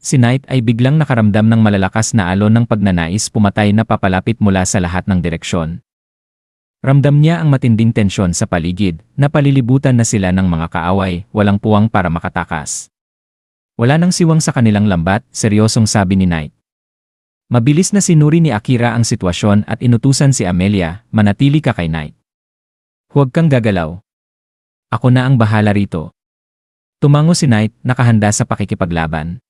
si Knight ay biglang nakaramdam ng malalakas na alon ng pagnanais pumatay na papalapit mula sa lahat ng direksyon. Ramdam niya ang matinding tensyon sa paligid, na palilibutan na sila ng mga kaaway, walang puwang para makatakas. Wala nang siwang sa kanilang lambat, seryosong sabi ni Knight. Mabilis na sinuri ni Akira ang sitwasyon at inutusan si Amelia, manatili ka kay Knight. Huwag kang gagalaw. Ako na ang bahala rito. Tumango si Knight, nakahanda sa pakikipaglaban.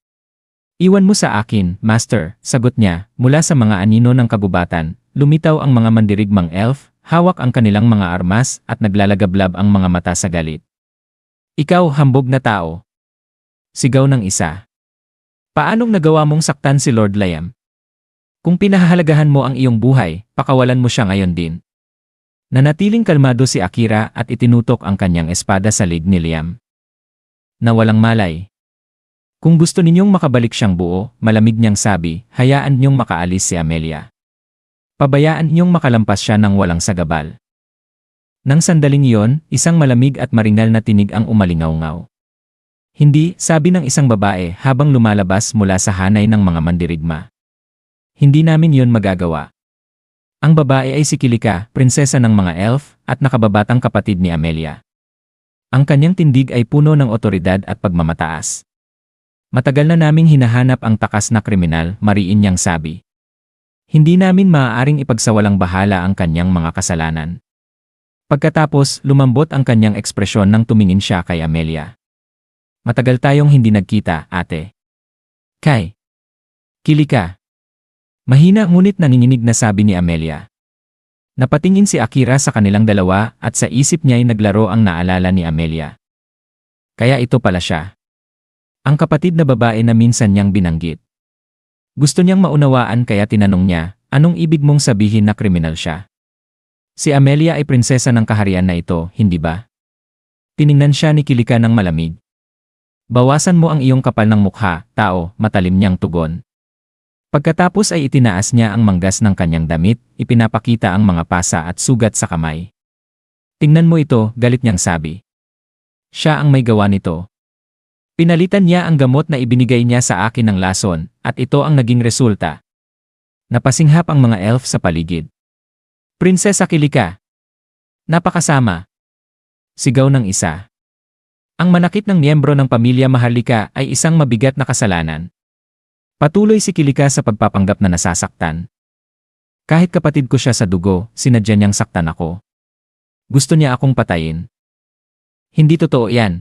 Iwan mo sa akin, Master, sagot niya, mula sa mga anino ng kagubatan, lumitaw ang mga mandirigmang elf, hawak ang kanilang mga armas at naglalagablab ang mga mata sa galit. Ikaw, hambog na tao. Sigaw ng isa. Paanong nagawa mong saktan si Lord Liam? Kung pinahahalagahan mo ang iyong buhay, pakawalan mo siya ngayon din. Nanatiling kalmado si Akira at itinutok ang kanyang espada sa lig ni Liam. Na walang malay. Kung gusto ninyong makabalik siyang buo, malamig niyang sabi, hayaan niyong makaalis si Amelia. Pabayaan niyong makalampas siya ng walang sagabal. Nang sandaling iyon, isang malamig at maringal na tinig ang umalingaw-ngaw. Hindi, sabi ng isang babae habang lumalabas mula sa hanay ng mga mandirigma. Hindi namin yon magagawa. Ang babae ay si Kilika, prinsesa ng mga elf, at nakababatang kapatid ni Amelia. Ang kanyang tindig ay puno ng otoridad at pagmamataas. Matagal na naming hinahanap ang takas na kriminal, mariin niyang sabi. Hindi namin maaaring ipagsawalang bahala ang kanyang mga kasalanan. Pagkatapos, lumambot ang kanyang ekspresyon nang tumingin siya kay Amelia. Matagal tayong hindi nagkita, ate. Kay. Kilika. Mahina ngunit nanginginig na sabi ni Amelia. Napatingin si Akira sa kanilang dalawa at sa isip niya ay naglaro ang naalala ni Amelia. Kaya ito pala siya. Ang kapatid na babae na minsan niyang binanggit. Gusto niyang maunawaan kaya tinanong niya, anong ibig mong sabihin na kriminal siya? Si Amelia ay prinsesa ng kaharian na ito, hindi ba? Tiningnan siya ni Kilika ng malamig. Bawasan mo ang iyong kapal ng mukha, tao, matalim niyang tugon. Pagkatapos ay itinaas niya ang manggas ng kanyang damit, ipinapakita ang mga pasa at sugat sa kamay. Tingnan mo ito, galit niyang sabi. Siya ang may gawa nito. Pinalitan niya ang gamot na ibinigay niya sa akin ng lason, at ito ang naging resulta. Napasinghap ang mga elf sa paligid. Prinsesa Kilika! Napakasama! Sigaw ng isa. Ang manakit ng miyembro ng pamilya Maharlika ay isang mabigat na kasalanan. Patuloy si Kilika sa pagpapanggap na nasasaktan. Kahit kapatid ko siya sa dugo, sinadya niyang saktan ako. Gusto niya akong patayin. Hindi totoo yan.